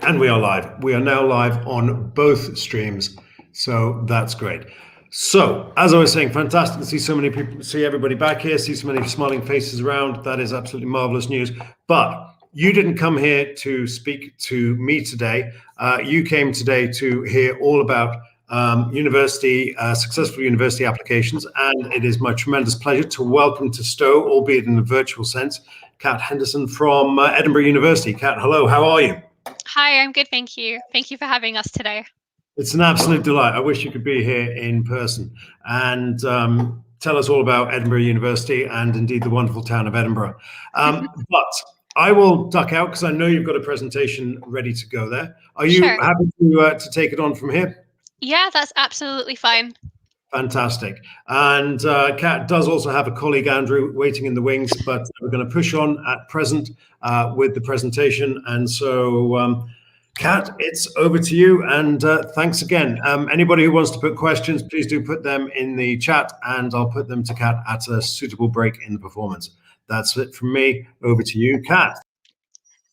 And we are live. We are now live on both streams. So that's great. So, as I was saying, fantastic to see so many people, see everybody back here, see so many smiling faces around. That is absolutely marvelous news. But you didn't come here to speak to me today. You came today to hear all about successful university applications. And it is my tremendous pleasure to welcome to Stowe, albeit in a virtual sense, Kat Henderson from Edinburgh University. Kat, hello, how are you? Hi, I'm good, thank you. Thank you for having us today. It's an absolute delight. I wish you could be here in person and tell us all about Edinburgh University and indeed the wonderful town of Edinburgh. But I will duck out because I know you've got a presentation ready to go there. Are you Sure. happy to take it on from here? Yeah, that's absolutely fine. Fantastic. And Kat does also have a colleague, Andrew, waiting in the wings, but we're going to push on at present with the presentation. And so, Kat, it's over to you. And thanks again. Anybody who wants to put questions, please do put them in the chat and I'll put them to Kat at a suitable break in the performance. That's it from me. Over to you, Kat.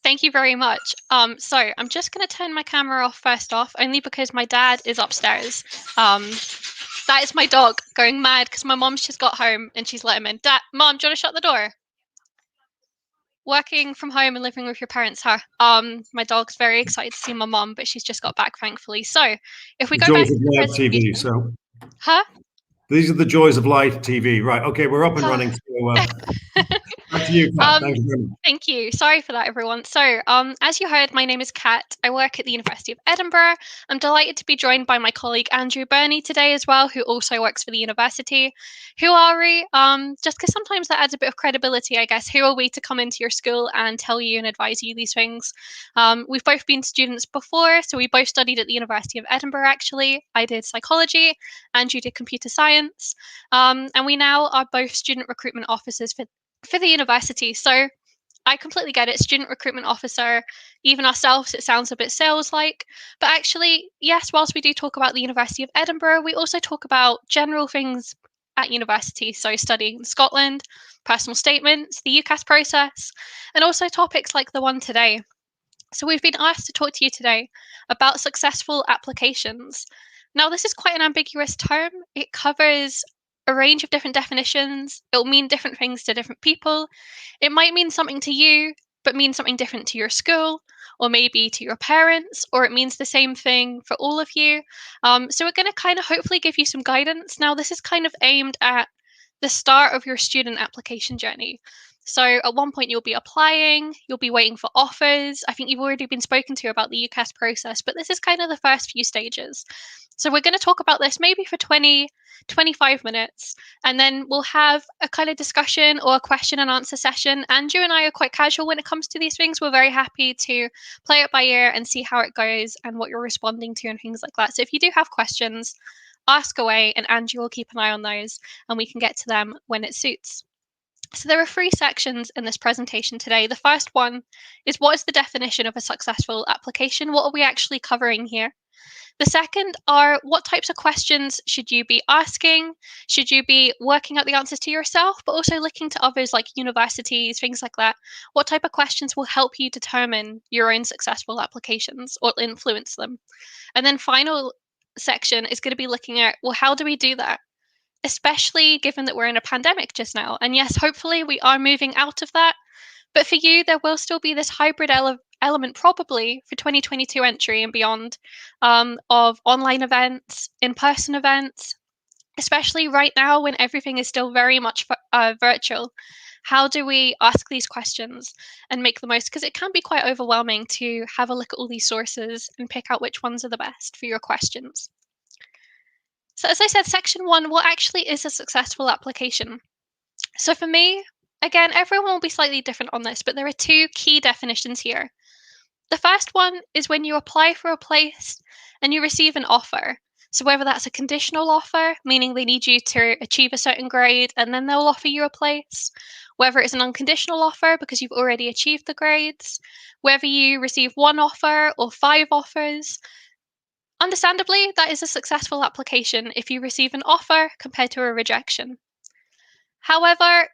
Thank you very much. So I'm just going to turn my camera off first off, only because my dad is upstairs. That is my dog going mad because my mom's just got home and she's let him in. Dad, Mom, do you want to shut the door? Working from home and living with your parents, huh? My dog's very excited to see my mom, but she's just got back, thankfully. So if we The go back joys to of the live TV. presentation, So huh? these are the joys of live TV. Right. Okay, we're up and running. So back to you, Kat. Thank you very much. Thank you. Sorry for that, everyone. So, as you heard, my name is Kat. I work at the University of Edinburgh. I'm delighted to be joined by my colleague Andrew Burney today as well, who also works for the university. Who are we? Just because sometimes that adds a bit of credibility, I guess. Who are we to come into your school and tell you and advise you these things? We've both been students before, so we both studied at the University of Edinburgh, actually. I did psychology, Andrew did computer science. And we now are both student recruitment officers for the university. So I completely get it. Student recruitment officer, even ourselves, it sounds a bit sales like. But actually, yes, whilst we do talk about the University of Edinburgh, we also talk about general things at university. So studying in Scotland, personal statements, the UCAS process, and also topics like the one today. So we've been asked to talk to you today about successful applications. Now, this is quite an ambiguous term. It covers a range of different definitions. It'll mean different things to different people. It might mean something to you, but mean something different to your school, or maybe to your parents, or it means the same thing for all of you. So we're going to kind of hopefully give you some guidance. Now, this is kind of aimed at the start of your student application journey. So at one point you'll be applying, you'll be waiting for offers. I think you've already been spoken to about the UCAS process, but this is kind of the first few stages. So we're going to talk about this maybe for 20, 25 minutes, and then we'll have a kind of discussion or a question and answer session. Andrew and I are quite casual when it comes to these things. We're very happy to play it by ear and see how it goes and what you're responding to and things like that. So if you do have questions, ask away, and Andrew will keep an eye on those and we can get to them when it suits. So there are three sections in this presentation today. The first one is, what is the definition of a successful application? What are we actually covering here? The second are, what types of questions should you be asking? Should you be working out the answers to yourself, but also looking to others like universities, things like that? What type of questions will help you determine your own successful applications or influence them? And then final section is going to be looking at, well, how do we do that? Especially given that we're in a pandemic just now. And yes, hopefully we are moving out of that. But for you, there will still be this hybrid element, probably for 2022 entry and beyond, of online events, in person events, especially right now when everything is still very much virtual. How do we ask these questions and make the most? Because it can be quite overwhelming to have a look at all these sources and pick out which ones are the best for your questions. So as I said, section one, what actually is a successful application? So for me, again, everyone will be slightly different on this, but there are two key definitions here. The first one is when you apply for a place and you receive an offer. So whether that's a conditional offer, meaning they need you to achieve a certain grade and then they'll offer you a place, whether it's an unconditional offer because you've already achieved the grades, whether you receive one offer or 5 offers. Understandably, that is a successful application if you receive an offer compared to a rejection. However,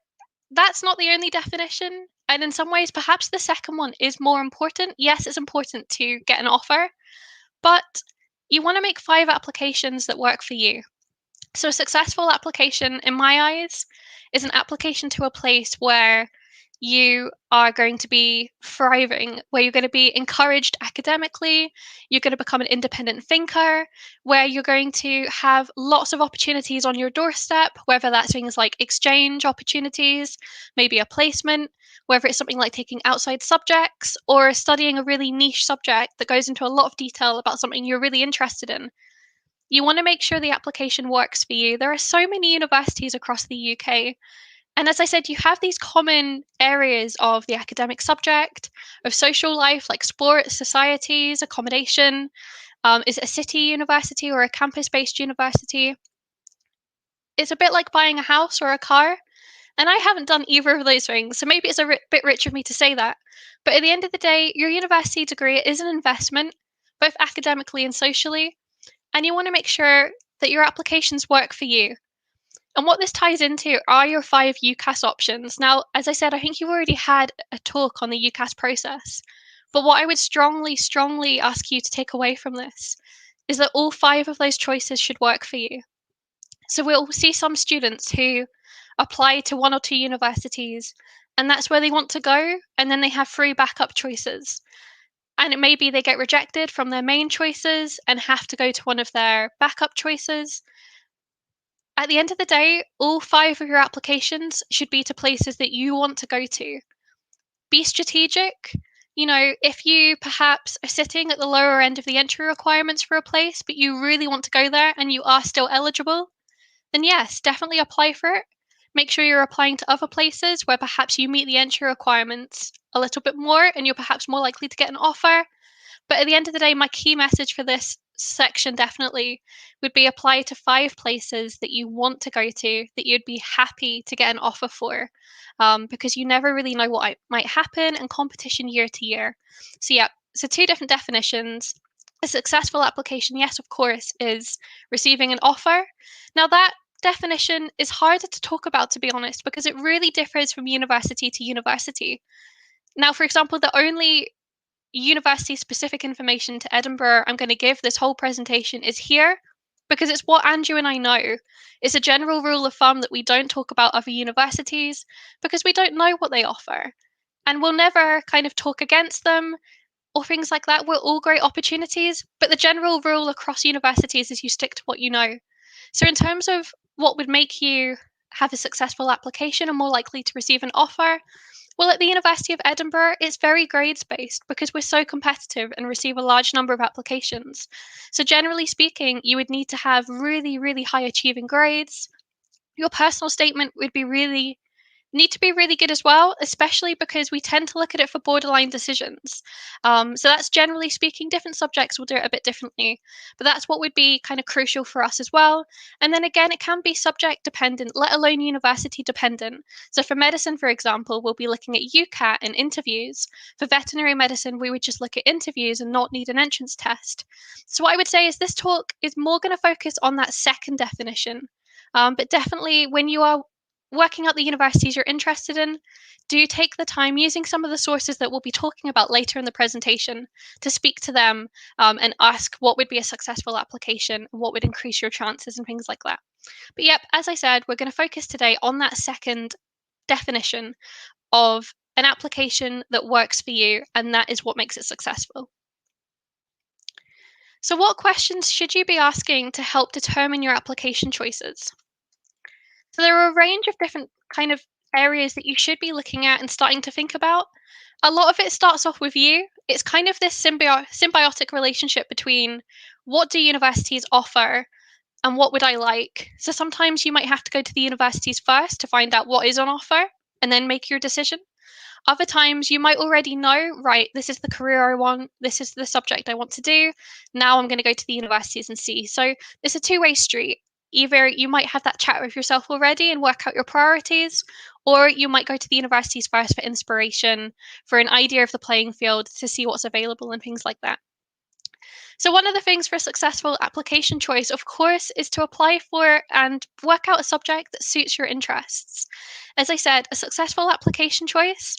that's not the only definition. And in some ways, perhaps the second one is more important. Yes, it's important to get an offer, but you want to make 5 applications that work for you. So, a successful application, in my eyes, is an application to a place where you are going to be thriving, where you're going to be encouraged academically, you're going to become an independent thinker, where you're going to have lots of opportunities on your doorstep, whether that's things like exchange opportunities, maybe a placement, whether it's something like taking outside subjects or studying a really niche subject that goes into a lot of detail about something you're really interested in. You want to make sure the application works for you. There are so many universities across the UK. And as I said, you have these common areas of the academic subject, of social life like sports, societies, accommodation. Is it a city university or a campus based university? It's a bit like buying a house or a car. And I haven't done either of those things. So maybe it's a bit rich of me to say that. But at the end of the day, your university degree is an investment, both academically and socially. And you want to make sure that your applications work for you. And what this ties into are your 5 UCAS options. Now, as I said, I think you've already had a talk on the UCAS process. But what I would strongly, strongly ask you to take away from this is that all 5 of those choices should work for you. So we'll see some students who apply to 1 or 2 universities, and that's where they want to go, and then they have 3 backup choices. And it may be they get rejected from their main choices and have to go to one of their backup choices. At the end of the day, all 5 of your applications should be to places that you want to go to. Be strategic. If you perhaps are sitting at the lower end of the entry requirements for a place, but you really want to go there and you are still eligible, then yes, definitely apply for it. Make sure you're applying to other places where perhaps you meet the entry requirements a little bit more and you're perhaps more likely to get an offer. But at the end of the day, my key message for this section definitely would be apply to 5 places that you want to go to, that you'd be happy to get an offer for, because you never really know what might happen and competition year to year. So, yeah, so 2 different definitions. A successful application, yes, of course, is receiving an offer. Now, that definition is harder to talk about, to be honest, because it really differs from university to university. Now, for example, the only university specific information to Edinburgh I'm going to give this whole presentation is here because it's what Andrew and I know. It's a general rule of thumb that we don't talk about other universities because we don't know what they offer. And we'll never kind of talk against them or things like that. We're all great opportunities, but the general rule across universities is you stick to what you know. So, in terms of what would make you have a successful application and more likely to receive an offer, well, at the University of Edinburgh, it's very grades based because we're so competitive and receive a large number of applications. So, generally speaking, you would need to have really, really high achieving grades. Your personal statement would be really need to be really good as well, especially because we tend to look at it for borderline decisions. So that's generally speaking, different subjects will do it a bit differently, but that's what would be kind of crucial for us as well. And then again, it can be subject dependent, let alone university dependent. So for medicine, for example, we'll be looking at UCAT and interviews. For veterinary medicine, we would just look at interviews and not need an entrance test. So what I would say is this talk is more going to focus on that second definition. But definitely when you are working at the universities you're interested in, do take the time using some of the sources that we'll be talking about later in the presentation to speak to them and ask what would be a successful application, what would increase your chances and things like that. But yep, as I said, we're going to focus today on that second definition of an application that works for you, and that is what makes it successful. So what questions should you be asking to help determine your application choices? So there are a range of different kind of areas that you should be looking at and starting to think about. A lot of it starts off with you. It's kind of this symbiotic relationship between what do universities offer and what would I like. So sometimes you might have to go to the universities first to find out what is on offer and then make your decision. Other times you might already know, right, this is the career I want, this is the subject I want to do. Now I'm going to go to the universities and see. So it's a two-way street. Either you might have that chat with yourself already and work out your priorities, or you might go to the universities first for inspiration, for an idea of the playing field, to see what's available and things like that. So one of the things for a successful application choice, of course, is to apply for and work out a subject that suits your interests. As I said, a successful application choice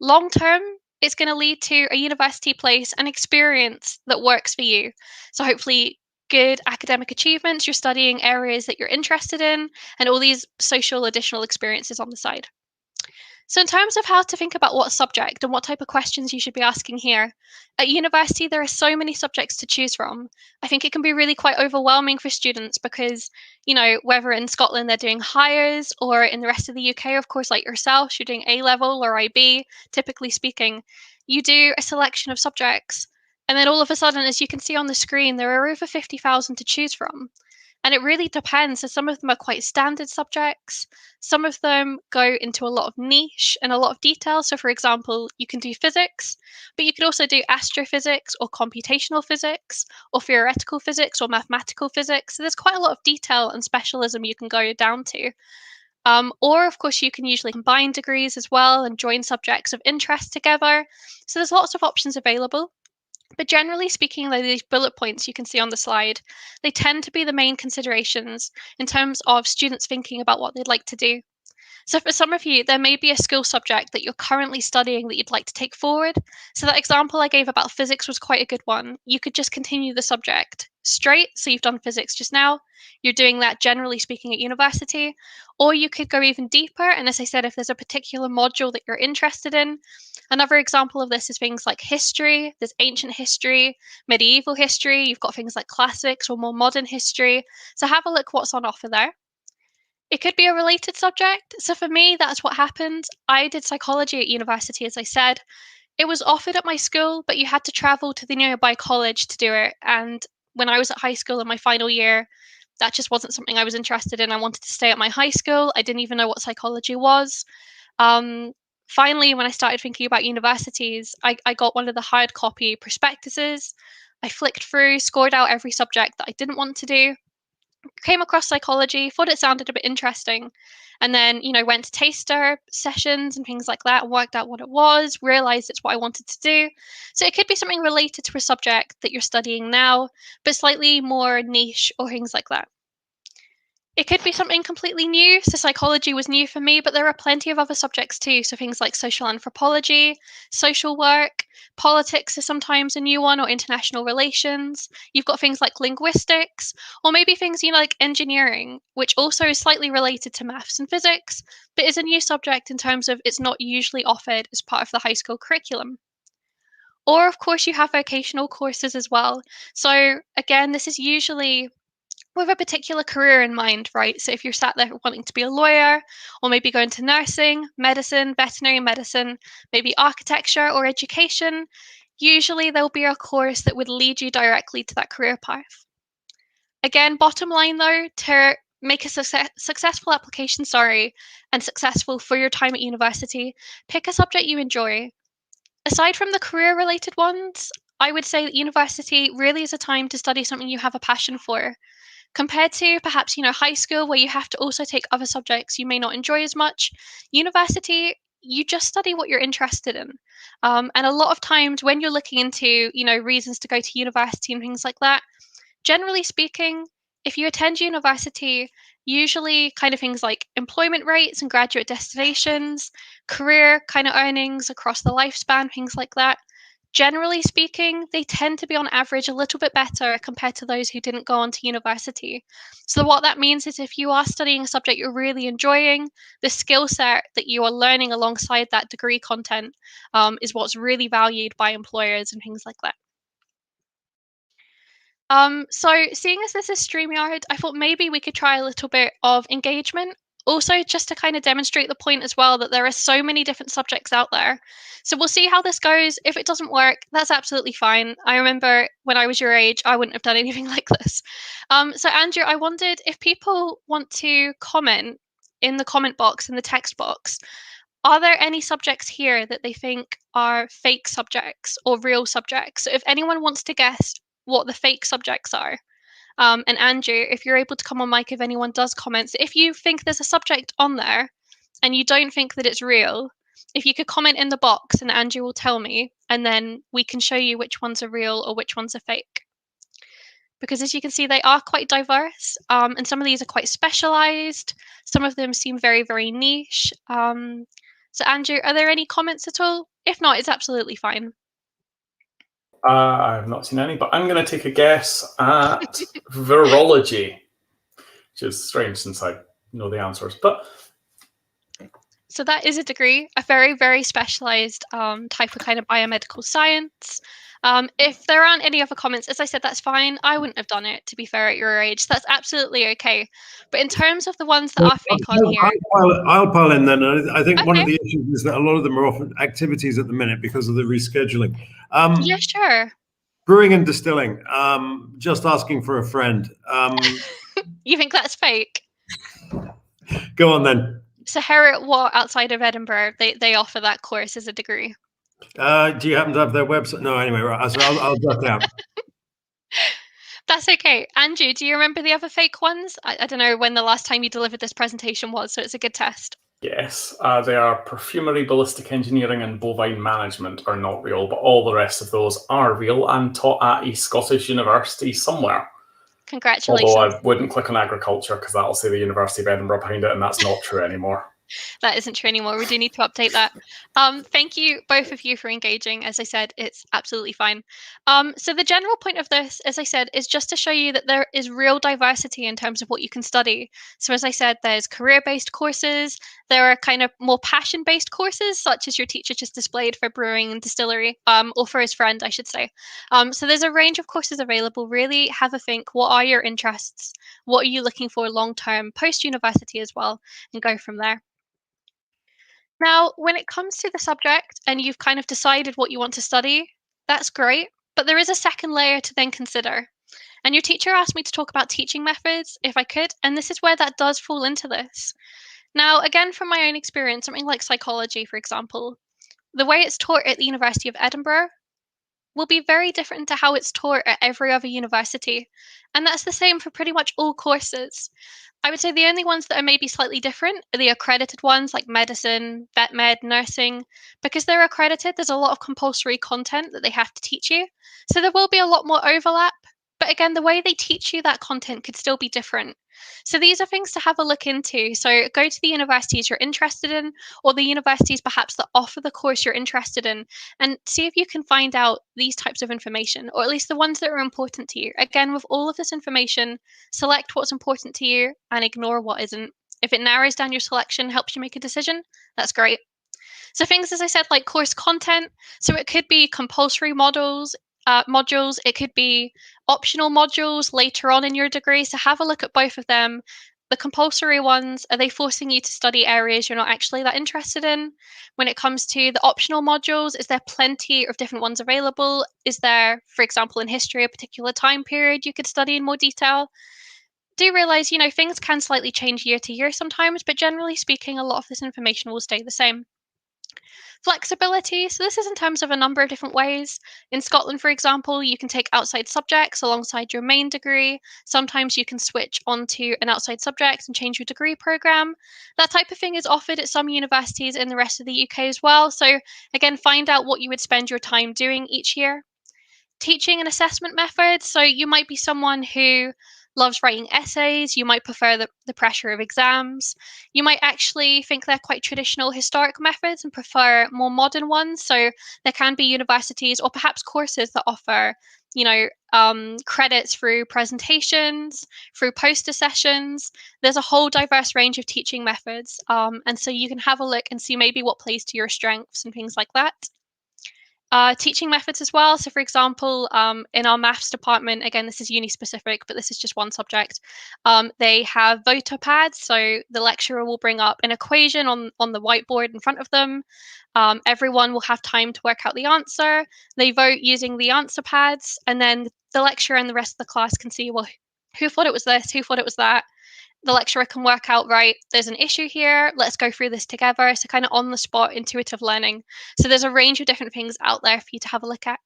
Long term, it's going to lead to a university place and experience that works for you. So, hopefully, good academic achievements, you're studying areas that you're interested in, and all these social additional experiences on the side. So, in terms of how to think about what subject and what type of questions you should be asking here, at university, there are so many subjects to choose from. I think it can be really quite overwhelming for students because, whether in Scotland they're doing hires or in the rest of the UK, of course, like yourself, you're doing A level or IB, typically speaking, you do a selection of subjects. And then all of a sudden, as you can see on the screen, there are over 50,000 to choose from. And it really depends. So some of them are quite standard subjects. Some of them go into a lot of niche and a lot of detail. So, for example, you can do physics, but you could also do astrophysics or computational physics or theoretical physics or mathematical physics. So, there's quite a lot of detail and specialism you can go down to. Or, of course, you can usually combine degrees as well and join subjects of interest together. So, there's lots of options available. But generally speaking, though, these bullet points you can see on the slide, they tend to be the main considerations in terms of students thinking about what they'd like to do. So for some of you, there may be a skill subject that you're currently studying that you'd like to take forward. So that example I gave about physics was quite a good one. You could just continue the subject straight. So you've done physics just now. You're doing that generally speaking at university. Or you could go even deeper. And as I said, if there's a particular module that you're interested in, another example of this is things like history. There's ancient history, medieval history. You've got things like classics or more modern history. So have a look what's on offer there. It could be a related subject. So for me, that's what happened. I did psychology at university, as I said. It was offered at my school, but you had to travel to the nearby college to do it. And when I was at high school in my final year, that just wasn't something I was interested in. I wanted to stay at my high school. I didn't even know what psychology was. Um, Finally, when I started thinking about universities, I got one of the hard copy prospectuses. I flicked through, scored out every subject that I didn't want to do, came across psychology, thought it sounded a bit interesting, and then, went to taster sessions and things like that, worked out what it was, realized it's what I wanted to do. So it could be something related to a subject that you're studying now, but slightly more niche or things like that. It could be something completely new. So psychology was new for me, but there are plenty of other subjects too. So things like social anthropology, social work, politics is sometimes a new one, or international relations. You've got things like linguistics, or maybe things like engineering, which also is slightly related to maths and physics, but is a new subject in terms of it's not usually offered as part of the high school curriculum. Or, of course, you have vocational courses as well. So, again, this is usually with a particular career in mind, right? So if you're sat there wanting to be a lawyer, or maybe go into nursing, medicine, veterinary medicine, maybe architecture or education, usually there'll be a course that would lead you directly to that career path. Again, bottom line though, to make a successful application, and successful for your time at university, pick a subject you enjoy. Aside from the career related ones, I would say that university really is a time to study something you have a passion for, compared to perhaps high school, where you have to also take other subjects you may not enjoy as much. University, you just study what you're interested in. And a lot of times when you're looking into reasons to go to university and things like that, generally speaking, if you attend university, usually kind of things like employment rates and graduate destinations, career kind of earnings across the lifespan, things like that, generally speaking, they tend to be on average a little bit better compared to those who didn't go on to university. So, what that means is if you are studying a subject you're really enjoying, the skill set that you are learning alongside that degree content is what's really valued by employers and things like that. So seeing as this is StreamYard, I thought maybe we could try a little bit of engagement. Also, just to kind of demonstrate the point as well that there are so many different subjects out there. So we'll see how this goes. If it doesn't work, that's absolutely fine. I remember when I was your age, I wouldn't have done anything like this. So Andrew, I wondered if people want to comment in the comment box, in the text box, are there any subjects here that they think are fake subjects or real subjects? So if anyone wants to guess what the fake subjects are, and Andrew, if you're able to come on mic if anyone does comment, so if you think there's a subject on there and you don't think that it's real, if you could comment in the box and Andrew will tell me, and then we can show you which ones are real or which ones are fake. Because as you can see, they are quite diverse, and some of these are quite specialized. Some of them seem very, very niche. So Andrew, are there any comments at all? If not, it's absolutely fine. I have not seen any, but I'm going to take a guess at virology, which is strange since I know the answers. But So that is a degree, a very, very specialized type of kind of biomedical science. If there aren't any other comments, as I said, that's fine. I wouldn't have done it, to be fair, at your age. That's absolutely okay. But in terms of the ones that are fake on here, I'll pile in then. I think one of okay, the issues is that a lot of them are often activities at the minute because of the rescheduling. yeah, sure. Brewing and distilling, just asking for a friend. You think that's fake? Go on then. So Heriot Watt outside of Edinburgh, they offer that course as a degree. Do you happen to have their website? No, anyway, right. So I'll duck out. That's okay. Andrew, do you remember the other fake ones? I don't know when the last time you delivered this presentation was, so it's a good test. yes, they are perfumery, ballistic engineering, and bovine management are not real, but all the rest of those are real and taught at a Scottish university somewhere. Congratulations. Although I wouldn't click on agriculture because that'll say the University of Edinburgh behind it, and that's not true anymore. That isn't true anymore. We do need to update that. Thank you, both of you, for engaging. As I said, it's absolutely fine. So the general point of this, as I said, is just to show you that there is real diversity in terms of what you can study. So as I said, there's career-based courses. There are kind of more passion-based courses, such as your teacher just displayed for brewing and distillery, or for his friend, I should say. So there's a range of courses available. Really have a think. What are your interests? What are you looking for long-term, post-university as well, and go from there. Now, when it comes to the subject and you've kind of decided what you want to study, that's great. But there is a second layer to then consider. And your teacher asked me to talk about teaching methods, if I could, and this is where that does fall into this. Now, again, from my own experience, something like psychology, for example, the way it's taught at the University of Edinburgh will be very different to how it's taught at every other university. And that's the same for pretty much all courses. I would say the only ones that are maybe slightly different are the accredited ones like medicine, vet med, nursing. Because they're accredited, there's a lot of compulsory content that they have to teach you. So there will be a lot more overlap. But again, the way they teach you that content could still be different. So these are things to have a look into. So go to the universities you're interested in, or the universities perhaps that offer the course you're interested in, and see if you can find out these types of information, or at least the ones that are important to you. Again, with all of this information, select what's important to you and ignore what isn't. If it narrows down your selection, helps you make a decision, that's great. So things, as I said, like course content. So it could be compulsory modules. It could be optional modules later on in your degree. So have a look at both of them. The compulsory ones, are they forcing you to study areas you're not actually that interested in? When it comes to the optional modules, is there plenty of different ones available? Is there, for example, in history, a particular time period you could study in more detail? Do realize, things can slightly change year to year sometimes, but generally speaking, a lot of this information will stay the same. Flexibility. So, this is in terms of a number of different ways. In Scotland, for example, you can take outside subjects alongside your main degree. Sometimes you can switch onto an outside subject and change your degree program. That type of thing is offered at some universities in the rest of the UK as well. So, again, find out what you would spend your time doing each year. Teaching and assessment methods. So you might be someone who loves writing essays, you might prefer the pressure of exams, you might actually think they're quite traditional historic methods and prefer more modern ones. So there can be universities or perhaps courses that offer, credits through presentations, through poster sessions. There's a whole diverse range of teaching methods. And so you can have a look and see maybe what plays to your strengths and things like that. Teaching methods as well. So, for example, in our maths department, again, this is uni specific, but this is just one subject. They have voter pads. So the lecturer will bring up an equation on the whiteboard in front of them. Everyone will have time to work out the answer. They vote using the answer pads, and then the lecturer and the rest of the class can see, well, who thought it was this? Who thought it was that? The lecturer can work out, right, there's an issue here, let's go through this together. So kind of on the spot intuitive learning. So there's a range of different things out there for you to have a look at.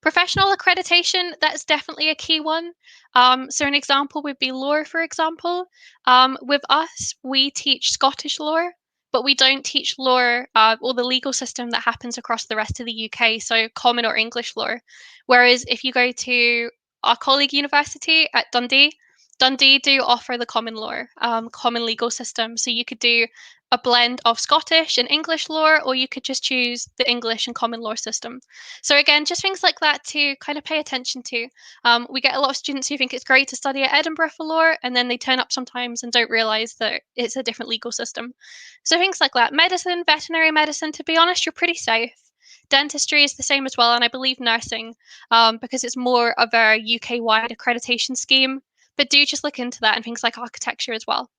Professional accreditation, that's definitely a key one. So an example would be law, for example. With us, we teach Scottish law, but we don't teach law or the legal system that happens across the rest of the UK, so common or English law. Whereas if you go to our colleague university at Dundee do offer the common law, common legal system. So you could do a blend of Scottish and English law, or you could just choose the English and common law system. So again, just things like that to kind of pay attention to. We get a lot of students who think it's great to study at Edinburgh for law, and then they turn up sometimes and don't realise that it's a different legal system. So things like that. Medicine, veterinary medicine, to be honest, you're pretty safe. Dentistry is the same as well, and I believe nursing, because it's more of a UK-wide accreditation scheme. But do just look into that and things like architecture as well.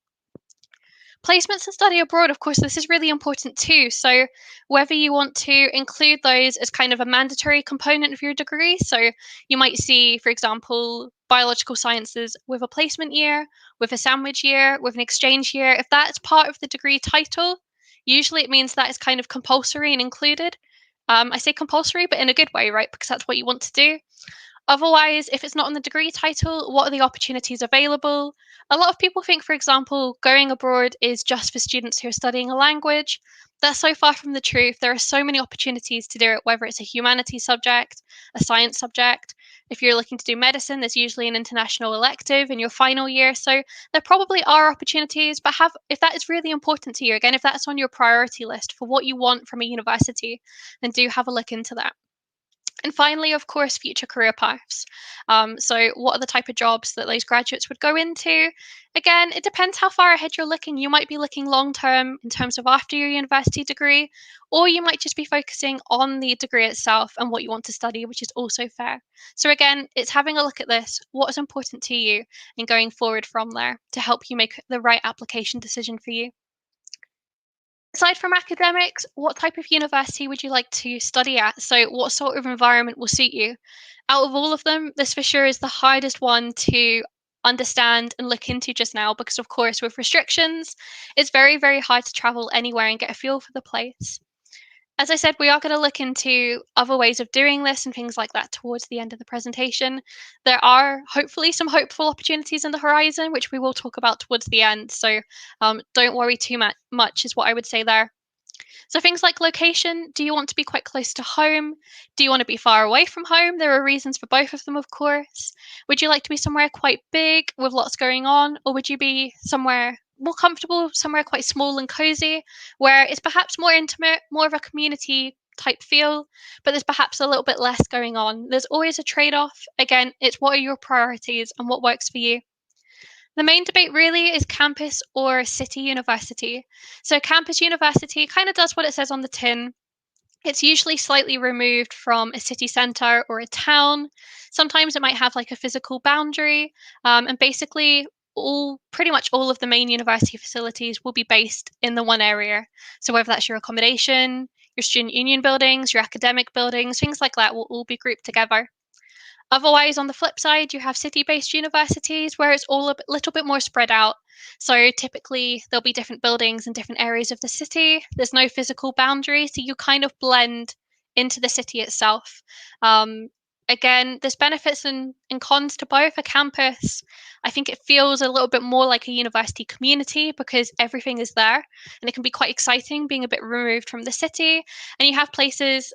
Placements and study abroad, of course, this is really important too. So whether you want to include those as kind of a mandatory component of your degree, so you might see, for example, biological sciences with a placement year, with a sandwich year, with an exchange year. If that's part of the degree title, usually it means that is kind of compulsory and included. I say compulsory, but in a good way, right? Because that's what you want to do. Otherwise, if it's not on the degree title, what are the opportunities available? A lot of people think, for example, going abroad is just for students who are studying a language. That's so far from the truth. There are so many opportunities to do it, whether it's a humanities subject, a science subject. If you're looking to do medicine, there's usually an international elective in your final year. So there probably are opportunities, but if that is really important to you, again, if that's on your priority list for what you want from a university, then do have a look into that. And finally, of course, future career paths. So what are the type of jobs that those graduates would go into? Again, it depends how far ahead you're looking. You might be looking long term in terms of after your university degree, or you might just be focusing on the degree itself and what you want to study, which is also fair. So again, it's having a look at this, what is important to you, and going forward from there to help you make the right application decision for you. Aside from academics, what type of university would you like to study at? So, what sort of environment will suit you? Out of all of them, this for sure is the hardest one to understand and look into just now because, of course, with restrictions, it's very, very hard to travel anywhere and get a feel for the place. As I said, we are going to look into other ways of doing this and things like that towards the end of the presentation. There are hopefully some hopeful opportunities in the horizon, which we will talk about towards the end. So don't worry too much, is what I would say there. So things like location, do you want to be quite close to home? Do you want to be far away from home? There are reasons for both of them, of course. Would you like to be somewhere quite big with lots going on? Or would you be somewhere more comfortable, somewhere quite small and cozy, where it's perhaps more intimate, more of a community type feel, but there's perhaps a little bit less going on? There's always a trade-off. Again, it's what are your priorities and what works for you. The main debate really is campus or city university. So campus university kind of does what it says on the tin. It's usually slightly removed from a city centre or a town. Sometimes it might have like a physical boundary. And basically, pretty much all of the main university facilities will be based in the one area. So whether that's your accommodation, your student union buildings, your academic buildings, things like that will all be grouped together. Otherwise, on the flip side, you have city-based universities where it's all a little bit more spread out. So typically, there'll be different buildings in different areas of the city. There's no physical boundary, so you kind of blend into the city itself. Again, there's benefits and cons to both. A campus, I think it feels a little bit more like a university community because everything is there, and it can be quite exciting being a bit removed from the city. And you have places,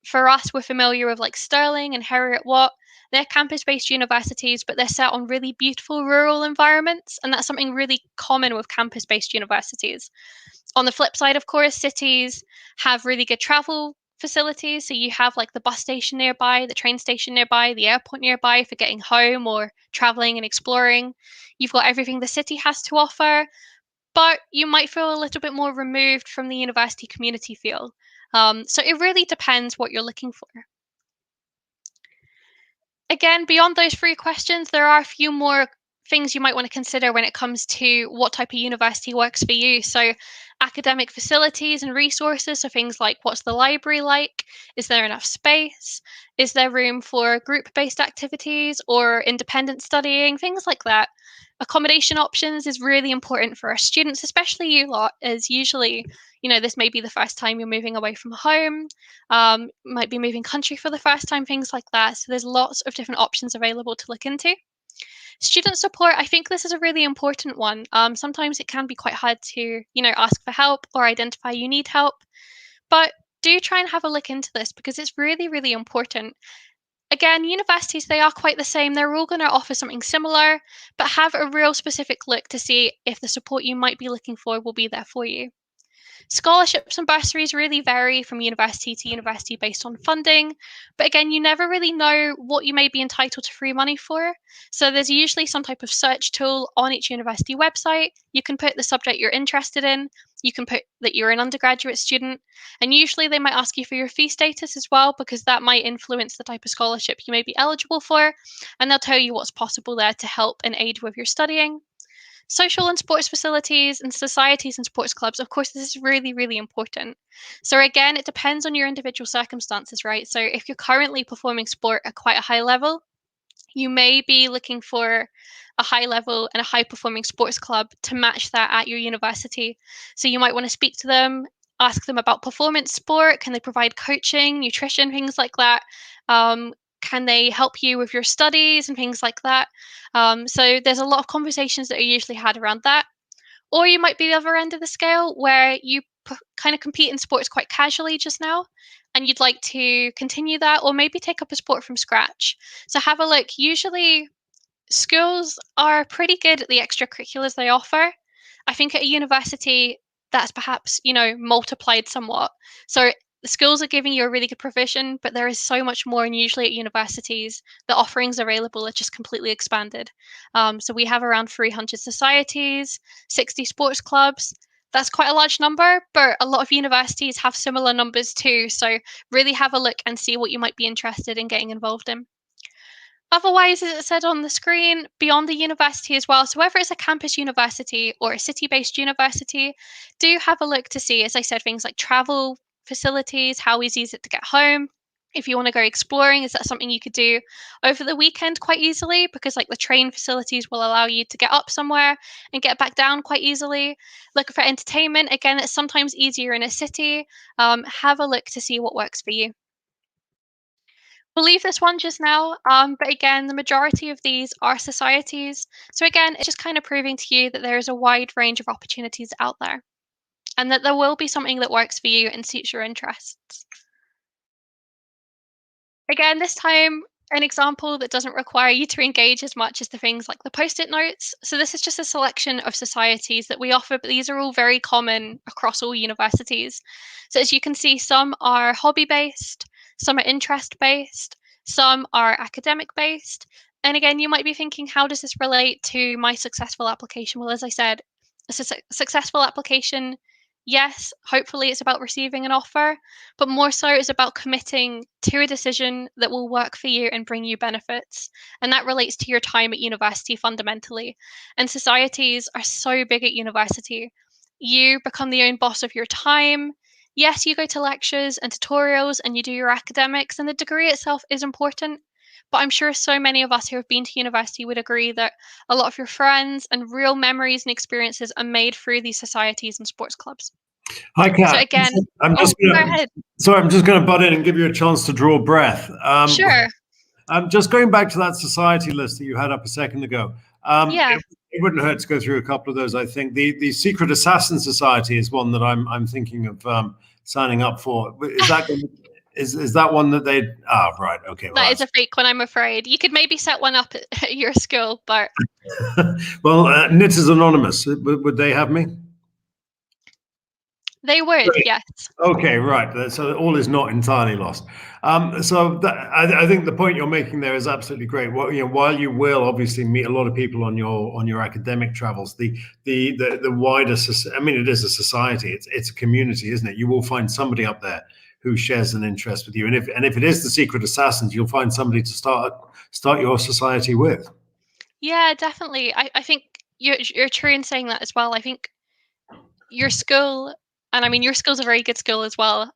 for us, we're familiar with like Stirling and Heriot Watt. They're campus-based universities, but they're set on really beautiful rural environments, and that's something really common with campus-based universities. On the flip side, of course, cities have really good travel facilities. So you have like the bus station nearby, the train station nearby, the airport nearby for getting home or traveling and exploring. You've got everything the city has to offer, but you might feel a little bit more removed from the university community feel. So it really depends what you're looking for. Again, beyond those three questions, there are a few more things you might want to consider when it comes to what type of university works for you. So academic facilities and resources, so things like what's the library like? Is there enough space? Is there room for group-based activities or independent studying? Things like that. Accommodation options is really important for our students, especially you lot, as usually, this may be the first time you're moving away from home, might be moving country for the first time, things like that. So there's lots of different options available to look into. Student support, I think this is a really important one. Sometimes it can be quite hard to, ask for help or identify you need help, but do try and have a look into this because it's really, really important. Again, universities, they are quite the same. They're all going to offer something similar, but have a real specific look to see if the support you might be looking for will be there for you. Scholarships and bursaries really vary from university to university based on funding, but again, you never really know what you may be entitled to free money for. So there's usually some type of search tool on each university website. You can put the subject you're interested in, you can put that you're an undergraduate student, and usually they might ask you for your fee status as well, because that might influence the type of scholarship you may be eligible for, and they'll tell you what's possible there to help and aid with your studying. Social and sports facilities and societies and sports clubs, of course, this is really, really important. So, again, it depends on your individual circumstances, right? So, if you're currently performing sport at quite a high level, you may be looking for a high level and a high performing sports club to match that at your university. So, you might want to speak to them, ask them about performance sport. Can they provide coaching, nutrition, things like that? Can they help you with your studies and things like that? So there's a lot of conversations that are usually had around that. Or you might be the other end of the scale where you kind of compete in sports quite casually just now, and you'd like to continue that or maybe take up a sport from scratch. So have a look. Usually, schools are pretty good at the extracurriculars they offer. I think at a university, that's perhaps, multiplied somewhat. So the schools are giving you a really good provision, but there is so much more. And usually at universities, the offerings available are just completely expanded. So we have around 300 societies, 60 sports clubs. That's quite a large number, but a lot of universities have similar numbers too. So really have a look and see what you might be interested in getting involved in. Otherwise, as it said on the screen, beyond the university as well. So whether it's a campus university or a city-based university, do have a look to see, as I said, things like travel facilities, how easy is it to get home? If you want to go exploring, is that something you could do over the weekend quite easily? Because like the train facilities will allow you to get up somewhere and get back down quite easily. Look for entertainment. Again, it's sometimes easier in a city. Have a look to see what works for you. We'll leave this one just now, but again, the majority of these are societies. So again, it's just kind of proving to you that there is a wide range of opportunities out there and that there will be something that works for you and suits your interests. Again, this time, an example that doesn't require you to engage as much as the things like the post-it notes. So this is just a selection of societies that we offer, but these are all very common across all universities. So as you can see, some are hobby-based, some are interest-based, some are academic-based. And again, you might be thinking, how does this relate to my successful application? Well, as I said, a successful application, yes, hopefully it's about receiving an offer, but more so it's about committing to a decision that will work for you and bring you benefits. And that relates to your time at university fundamentally. And societies are so big at university. You become the own boss of your time. Yes, you go to lectures and tutorials and you do your academics, and the degree itself is important. But I'm sure so many of us who have been to university would agree that a lot of your friends and real memories and experiences are made through these societies and sports clubs. Hi, Kat. So again, I'm just go gonna, ahead. sorry, I'm just going to butt in and give you a chance to draw breath. Sure. Just going back to that society list that you had up a second ago. Yeah. It wouldn't hurt to go through a couple of those. I think the Secret Assassin Society is one that I'm thinking of signing up for. Is that is that one that they? Ah, right. Okay. That is a fake one, I'm afraid. You could maybe set one up at your school, but well, Knit is anonymous. Would they have me? they would, Great. yes. Okay, right. So all is not entirely lost. I think the point you're making there is absolutely great. Well, while you will obviously meet a lot of people on your academic travels, the wider, I mean, it is a society. It's a community, isn't it? You will find somebody up there who shares an interest with you, and if it is the Secret Assassins, you'll find somebody to start your society with. Yeah, definitely. I think you're true in saying that as well. I think your school, and I mean your school's a very good school as well.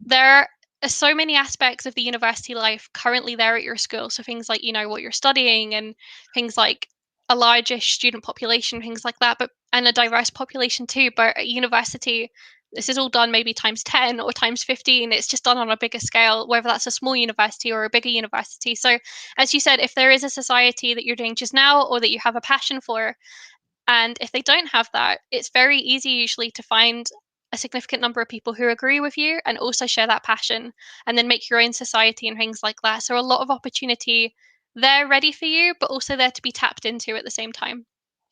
There are so many aspects of the university life currently there at your school. So things like, what you're studying and things like a largish student population, things like that, and a diverse population too. But at university, this is all done maybe times 10 or times 15. It's just done on a bigger scale, whether that's a small university or a bigger university. So as you said, if there is a society that you're doing just now or that you have a passion for, and if they don't have that, it's very easy usually to find a significant number of people who agree with you and also share that passion, and then make your own society and things like that. So a lot of opportunity there ready for you, but also there to be tapped into at the same time.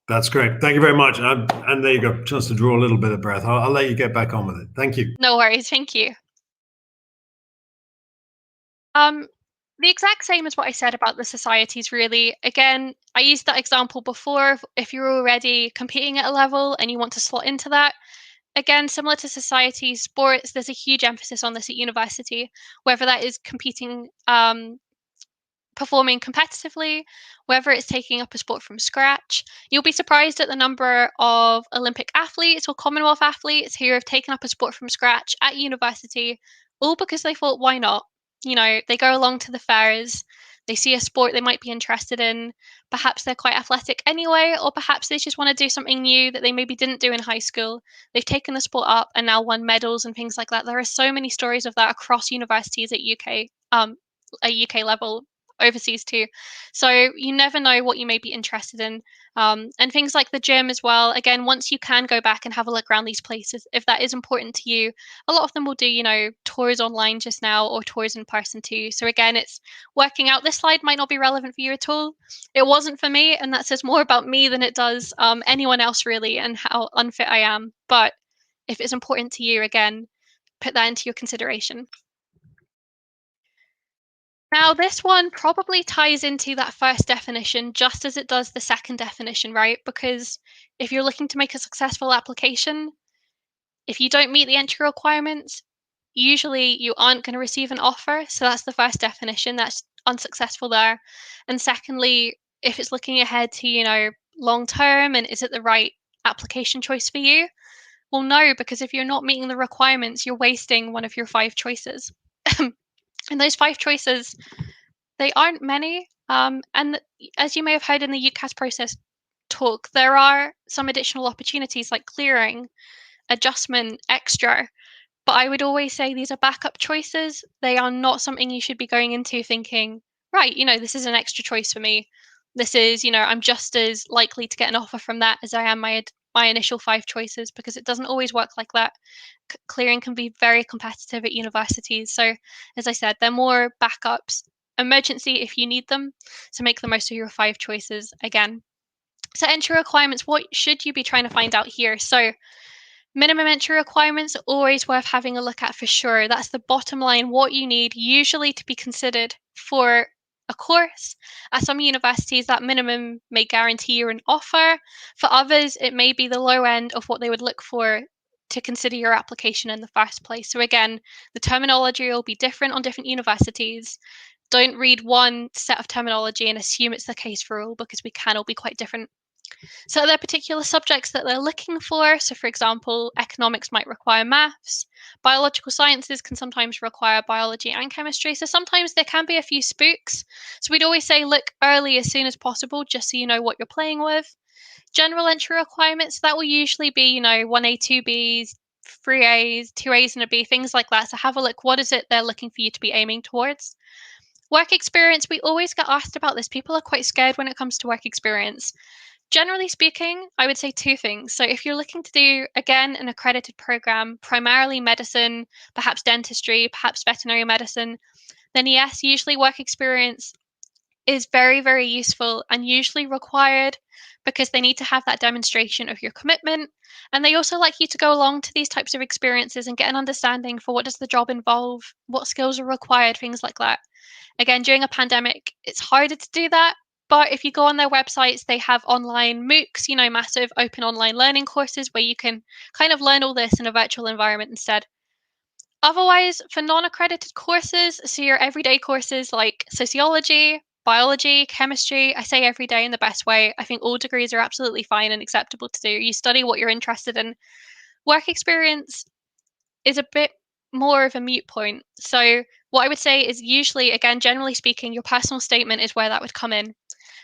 That's great. Thank you very much. And there you go, chance to draw a little bit of breath. I'll let you get back on with it. Thank you. No worries. Thank you. The exact same as what I said about the societies, really. Again, I used that example before. If you're already competing at a level and you want to slot into that, again, similar to society, sports, there's a huge emphasis on this at university, whether that is competing, performing competitively, whether it's taking up a sport from scratch. You'll be surprised at the number of Olympic athletes or Commonwealth athletes who have taken up a sport from scratch at university, all because they thought, why not? You know, they go along to the fairs, they see a sport they might be interested in, perhaps they're quite athletic anyway, or perhaps they just want to do something new that they maybe didn't do in high school. They've taken the sport up and now won medals and things like that. There are so many stories of that across universities at UK level, overseas too. So you never know what you may be interested in. And things like the gym as well. Again, once you can go back and have a look around these places, if that is important to you, a lot of them will do, you know, tours online just now or tours in person too. So again, it's working out. This slide might not be relevant for you at all. It wasn't for me, and that says more about me than it does anyone else really, and how unfit I am. But if it's important to you, again, put that into your consideration. Now, this one probably ties into that first definition just as it does the second definition, right? Because if you're looking to make a successful application, if you don't meet the entry requirements, usually you aren't going to receive an offer. So that's the first definition. That's unsuccessful there. And secondly, if it's looking ahead to, you know, long term and is it the right application choice for you? Well, no, because if you're not meeting the requirements, you're wasting one of your 5 choices. And those 5 choices, they aren't many. As you may have heard in the UCAS process talk, there are some additional opportunities like clearing, adjustment, extra. But I would always say these are backup choices. They are not something you should be going into thinking, right, you know, this is an extra choice for me. This is, you know, I'm just as likely to get an offer from that as I am my initial 5 choices, because it doesn't always work like that. Clearing can be very competitive at universities. So, as I said, they're more backups, emergency if you need them. So, make the most of your 5 choices again. So, entry requirements, what should you be trying to find out here? So, minimum entry requirements are always worth having a look at for sure. That's the bottom line, what you need usually to be considered for a course. At some universities, that minimum may guarantee you an offer. For others, it may be the low end of what they would look for to consider your application in the first place. So, again, the terminology will be different on different universities. Don't read one set of terminology and assume it's the case for all, because we can all be quite different. So are there particular subjects that they're looking for? So for example, economics might require maths. Biological sciences can sometimes require biology and chemistry. So sometimes there can be a few spooks. So we'd always say look early as soon as possible, just so you know what you're playing with. General entry requirements, that will usually be, you know, 1A, 2Bs, 3As, 2As and a B, things like that. So have a look, what is it they're looking for you to be aiming towards? Work experience, we always get asked about this. People are quite scared when it comes to work experience. Generally speaking, I would say 2 things. So if you're looking to do, again, an accredited program, primarily medicine, perhaps dentistry, perhaps veterinary medicine, then yes, usually work experience is very, very useful and usually required, because they need to have that demonstration of your commitment. And they also like you to go along to these types of experiences and get an understanding for what does the job involve, what skills are required, things like that. Again, during a pandemic, it's harder to do that. But if you go on their websites, they have online MOOCs, you know, massive open online learning courses where you can kind of learn all this in a virtual environment instead. Otherwise, for non accredited courses, so your everyday courses like sociology, biology, chemistry, I say every day in the best way. I think all degrees are absolutely fine and acceptable to do. You study what you're interested in. Work experience is a bit more of a mute point. So, what I would say is usually, again, generally speaking, your personal statement is where that would come in.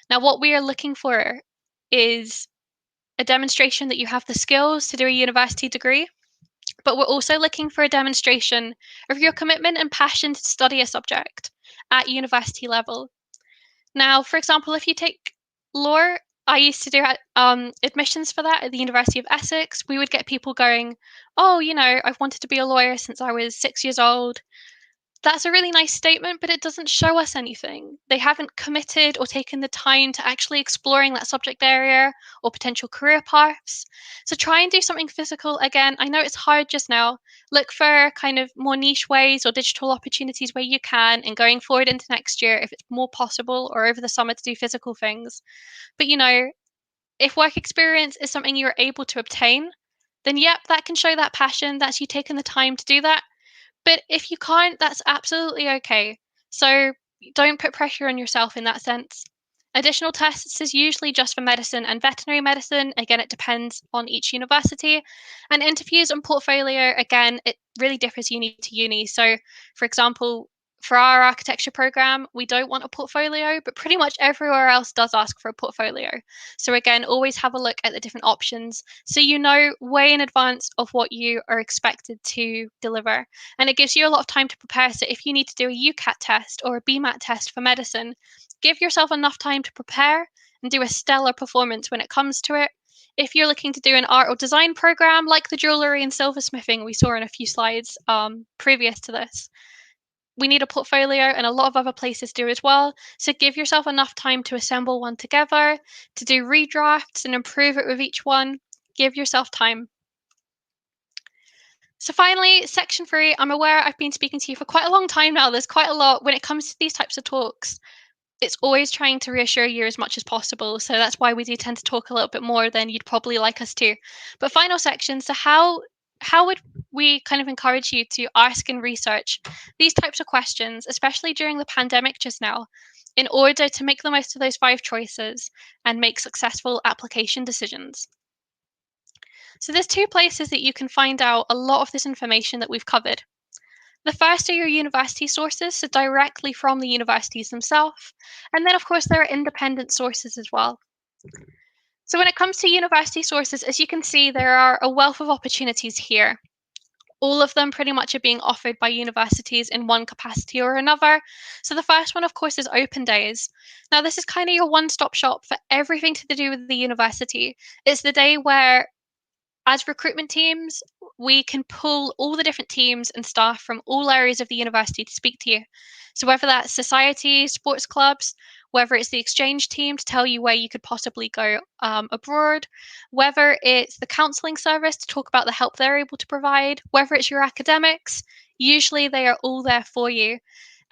Now, what we are looking for is a demonstration that you have the skills to do a university degree, but we're also looking for a demonstration of your commitment and passion to study a subject at university level. Now, for example, if you take law, I used to do admissions for that at the University of Essex. We would get people going, oh, you know, I've wanted to be a lawyer since I was 6 years old. That's a really nice statement, but it doesn't show us anything. They haven't committed or taken the time to actually exploring that subject area or potential career paths. So try and do something physical. Again, I know it's hard just now. Look for kind of more niche ways or digital opportunities where you can, and going forward into next year, if it's more possible, or over the summer to do physical things. But if work experience is something you're able to obtain, then yep, that can show that passion. That's you taking the time to do that. But if you can't, that's absolutely okay. So don't put pressure on yourself in that sense. Additional tests is usually just for medicine and veterinary medicine. Again, it depends on each university. And interviews and portfolio, again, it really differs uni to uni. So, for example, for our architecture program, we don't want a portfolio, but pretty much everywhere else does ask for a portfolio. So, again, always have a look at the different options so you know way in advance of what you are expected to deliver. And it gives you a lot of time to prepare. So, if you need to do a UCAT test or a BMAT test for medicine, give yourself enough time to prepare and do a stellar performance when it comes to it. If you're looking to do an art or design program like the jewellery and silversmithing we saw in a few slides previous to this, we need a portfolio, and a lot of other places do as well. So give yourself enough time to assemble one together, to do redrafts and improve it with each one. Give yourself time. So finally, section 3, I'm aware I've been speaking to you for quite a long time now. There's quite a lot when it comes to these types of talks. It's always trying to reassure you as much as possible. So that's why we do tend to talk a little bit more than you'd probably like us to. But final section, so how would we kind of encourage you to ask and research these types of questions, especially during the pandemic just now, in order to make the most of those 5 choices and make successful application decisions? So there's 2 places that you can find out a lot of this information that we've covered. The first are your university sources, so directly from the universities themselves. And then, of course, there are independent sources as well. So when it comes to university sources, as you can see, there are a wealth of opportunities here. All of them pretty much are being offered by universities in one capacity or another. So the first one, of course, is Open Days. Now, this is kind of your one-stop shop for everything to do with the university. It's the day where, as recruitment teams, we can pull all the different teams and staff from all areas of the university to speak to you. So whether that's societies, sports clubs, whether it's the exchange team to tell you where you could possibly go abroad, whether it's the counselling service to talk about the help they're able to provide, whether it's your academics, usually they are all there for you.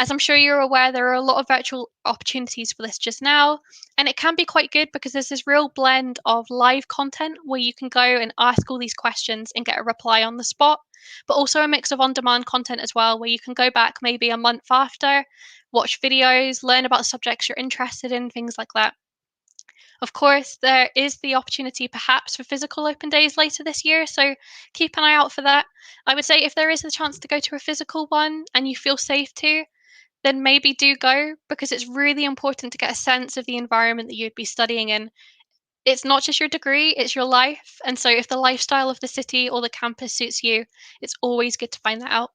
As I'm sure you're aware, there are a lot of virtual opportunities for this just now, and it can be quite good because there's this real blend of live content where you can go and ask all these questions and get a reply on the spot, but also a mix of on-demand content as well, where you can go back maybe a month after, watch videos, learn about subjects you're interested in, things like that. Of course, there is the opportunity perhaps for physical open days later this year, so keep an eye out for that. I would say if there is a chance to go to a physical one and you feel safe to, then maybe do go, because it's really important to get a sense of the environment that you'd be studying in. It's not just your degree, it's your life. And so if the lifestyle of the city or the campus suits you, it's always good to find that out.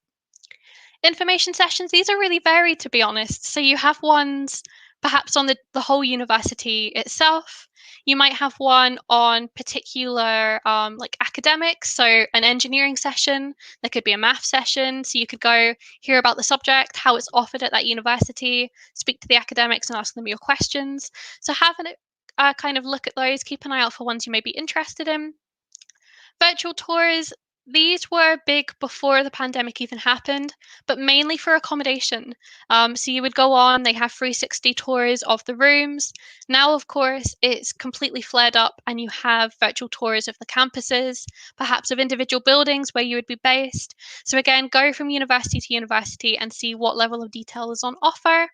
Information sessions, these are really varied, to be honest. So you have ones perhaps on the whole university itself. You might have one on particular like academics, so an engineering session. There could be a math session, so you could go hear about the subject, how it's offered at that university, speak to the academics and ask them your questions. So have a kind of look at those, keep an eye out for ones you may be interested in. Virtual tours, these were big before the pandemic even happened, but mainly for accommodation. So you would go on, they have 360 tours of the rooms. Now, of course, it's completely flared up and you have virtual tours of the campuses, perhaps of individual buildings where you would be based. So again, go from university to university and see what level of detail is on offer.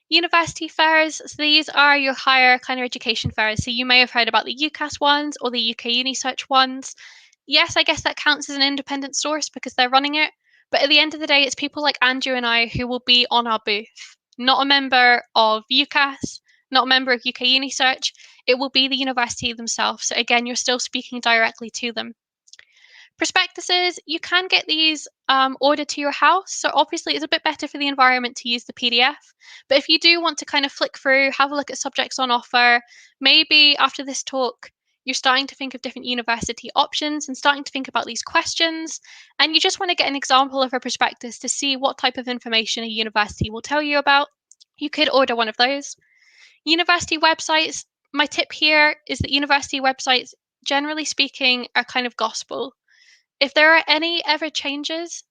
University fairs, so these are your higher kind of education fairs. So you may have heard about the UCAS ones or the UK UniSearch ones. Yes, I guess that counts as an independent source because they're running it. But at the end of the day, it's people like Andrew and I who will be on our booth, not a member of UCAS, not a member of UK UniSearch. It will be the university themselves. So again, you're still speaking directly to them. Prospectuses, you can get these ordered to your house. So obviously it's a bit better for the environment to use the PDF. But if you do want to kind of flick through, have a look at subjects on offer, maybe after this talk, you're starting to think of different university options and starting to think about these questions, and you just want to get an example of a prospectus to see what type of information a university will tell you about, you could order one of those. University websites, my tip here is that university websites, generally speaking, are kind of gospel. If there are any changes,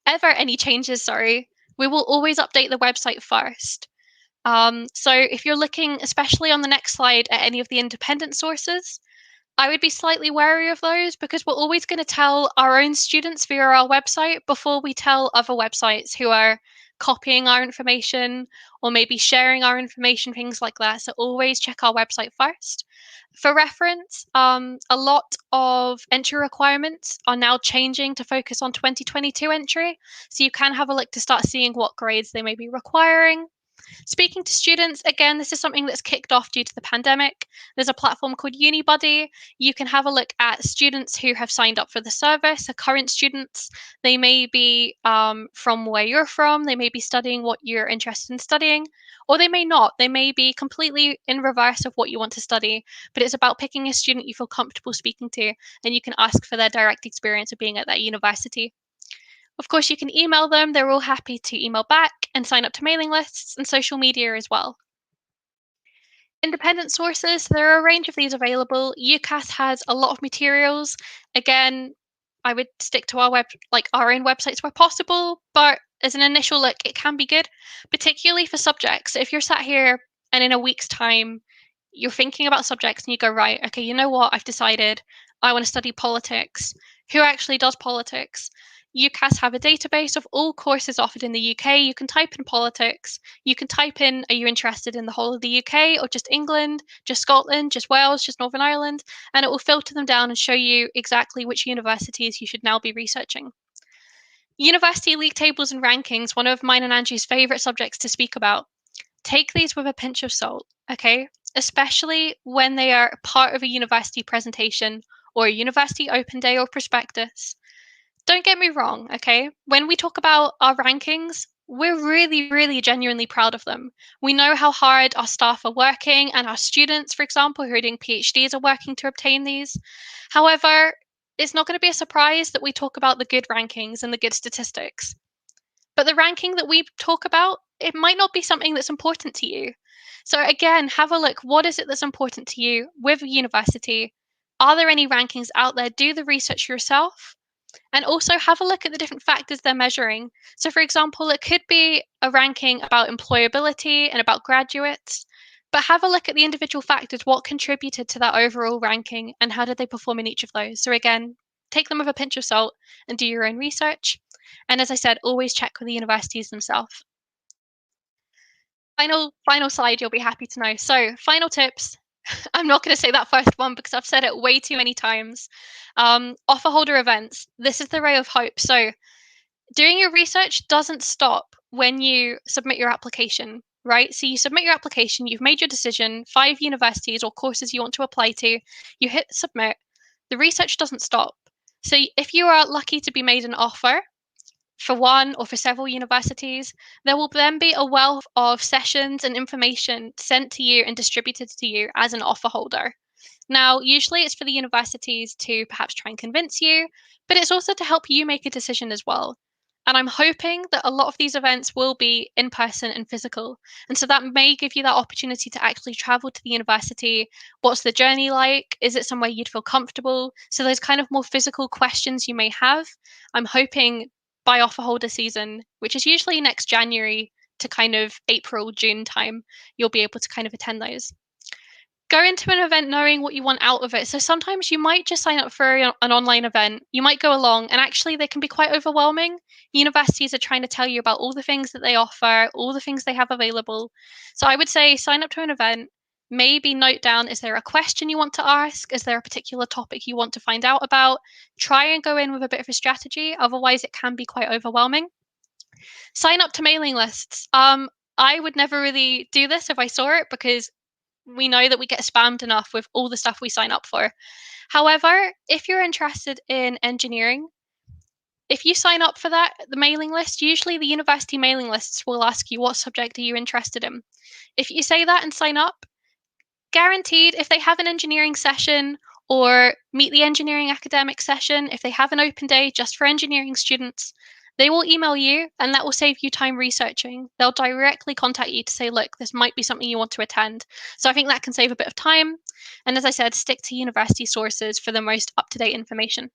sorry, we will always update the website first. So if you're looking, especially on the next slide, at any of the independent sources, I would be slightly wary of those because we're always going to tell our own students via our website before we tell other websites who are copying our information or maybe sharing our information, things like that. So always check our website first. For reference, a lot of entry requirements are now changing to focus on 2022 entry. So you can have a look to start seeing what grades they may be requiring. Speaking to students, again, this is something that's kicked off due to the pandemic. There's a platform called UniBuddy. You can have a look at students who have signed up for the service, so current students. They may be from where you're from, they may be studying what you're interested in studying, or they may not. They may be completely in reverse of what you want to study, but it's about picking a student you feel comfortable speaking to, and you can ask for their direct experience of being at that university. Of course, you can email them. They're all happy to email back and sign up to mailing lists and social media as well. Independent sources, there are a range of these available. UCAS has a lot of materials. Again, I would stick to our own websites where possible, but as an initial look, it can be good, particularly for subjects. If you're sat here and in a week's time, you're thinking about subjects and you go, right, okay, you know what? I've decided I want to study politics. Who actually does politics? UCAS have a database of all courses offered in the UK. You can type in politics. You can type in, are you interested in the whole of the UK or just England, just Scotland, just Wales, just Northern Ireland? And it will filter them down and show you exactly which universities you should now be researching. University league tables and rankings, one of mine and Andrew's favourite subjects to speak about. Take these with a pinch of salt, okay? Especially when they are part of a university presentation or a university open day or prospectus. Don't get me wrong, okay? When we talk about our rankings, we're really, really genuinely proud of them. We know how hard our staff are working and our students, for example, who are doing PhDs are working to obtain these. However, it's not going to be a surprise that we talk about the good rankings and the good statistics. But the ranking that we talk about, it might not be something that's important to you. So again, have a look. What is it that's important to you with a university? Are there any rankings out there? Do the research yourself. And also have a look at the different factors they're measuring. So, for example, it could be a ranking about employability and about graduates, but have a look at the individual factors, what contributed to that overall ranking and how did they perform in each of those. So, again, take them with a pinch of salt and do your own research. And as I said, always check with the universities themselves. Final slide, you'll be happy to know. So, final tips. I'm not going to say that first one because I've said it way too many times. Offer holder events. This is the ray of hope. So doing your research doesn't stop when you submit your application, right? So you submit your application, you've made your decision, 5 universities or courses you want to apply to, you hit submit. The research doesn't stop. So if you are lucky to be made an offer for one or for several universities, there will then be a wealth of sessions and information sent to you and distributed to you as an offer holder. Now, usually it's for the universities to perhaps try and convince you, but it's also to help you make a decision as well. And I'm hoping that a lot of these events will be in person and physical. And so that may give you that opportunity to actually travel to the university. What's the journey like? Is it somewhere you'd feel comfortable? So those kind of more physical questions you may have, I'm hoping by offer holder season, which is usually next January to kind of April, June time, you'll be able to kind of attend those. Go into an event knowing what you want out of it. So sometimes you might just sign up for an online event. You might go along and actually they can be quite overwhelming. Universities are trying to tell you about all the things that they offer, all the things they have available. So I would say sign up to an event, maybe note down, is there a question you want to ask? Is there a particular topic you want to find out about? Try and go in with a bit of a strategy. Otherwise, it can be quite overwhelming. Sign up to mailing lists. I would never really do this if I saw it because we know that we get spammed enough with all the stuff we sign up for. However, if you're interested in engineering, if you sign up for the mailing list, usually the university mailing lists will ask you what subject are you interested in. If you say that and sign up, guaranteed if they have an engineering session or meet the engineering academic session if they have an open day just for engineering students. They will email you, and that will save you time researching. They'll directly contact you to say, look, this might be something you want to attend. So I think that can save a bit of time. And as I said, stick to university sources for the most up-to-date information.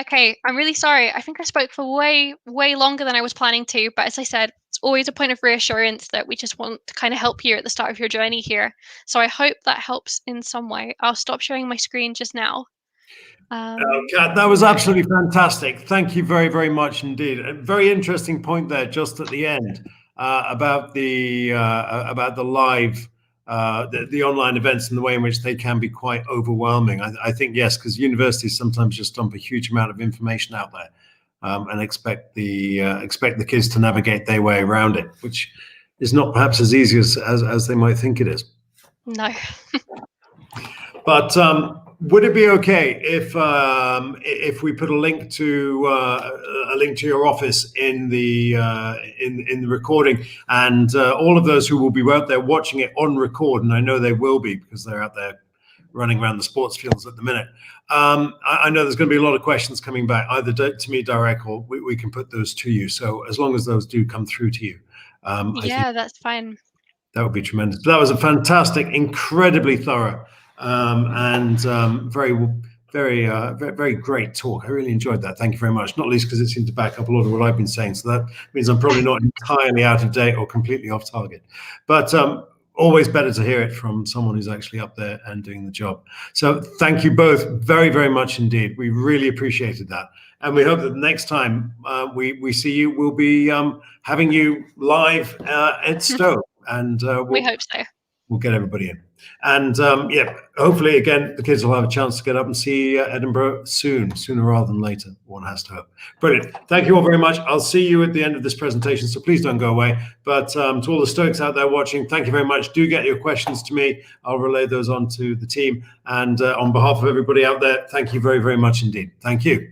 Okay, I'm really sorry. I think I spoke for way, way longer than I was planning to. But as I said, it's always a point of reassurance that we just want to kind of help you at the start of your journey here. So I hope that helps in some way. I'll stop sharing my screen just now. Kat, that was absolutely fantastic. Thank you very, very much indeed. A very interesting point there, just at the end, about the live, the online events and the way in which they can be quite overwhelming. I think yes, because universities sometimes just dump a huge amount of information out there, and expect the kids to navigate their way around it, which is not perhaps as easy as they might think it is. No. But would it be okay if we put a link to your office in the recording, and all of those who will be out there watching it on record, and I know they will be because they're out there running around the sports fields at the minute. I know there's going to be a lot of questions coming back, either to me direct, or we can put those to you. So as long as those do come through to you, yeah, that's fine. That would be tremendous. That was a fantastic, incredibly thorough, and very, very, very great talk. I really enjoyed that. Thank you very much. Not least because it seemed to back up a lot of what I've been saying. So that means I'm probably not entirely out of date or completely off target. But always better to hear it from someone who's actually up there and doing the job. So thank you both very, very much indeed. We really appreciated that. And we hope that the next time we see you, we'll be having you live at Stowe. And we hope so. We'll get everybody in. And yeah, hopefully, again, the kids will have a chance to get up and see Edinburgh sooner rather than later. One has to hope. Brilliant. Thank you all very much. I'll see you at the end of this presentation, so please don't go away. But to all the Stoics out there watching, thank you very much. Do get your questions to me. I'll relay those on to the team. And on behalf of everybody out there, thank you very, very much indeed. Thank you.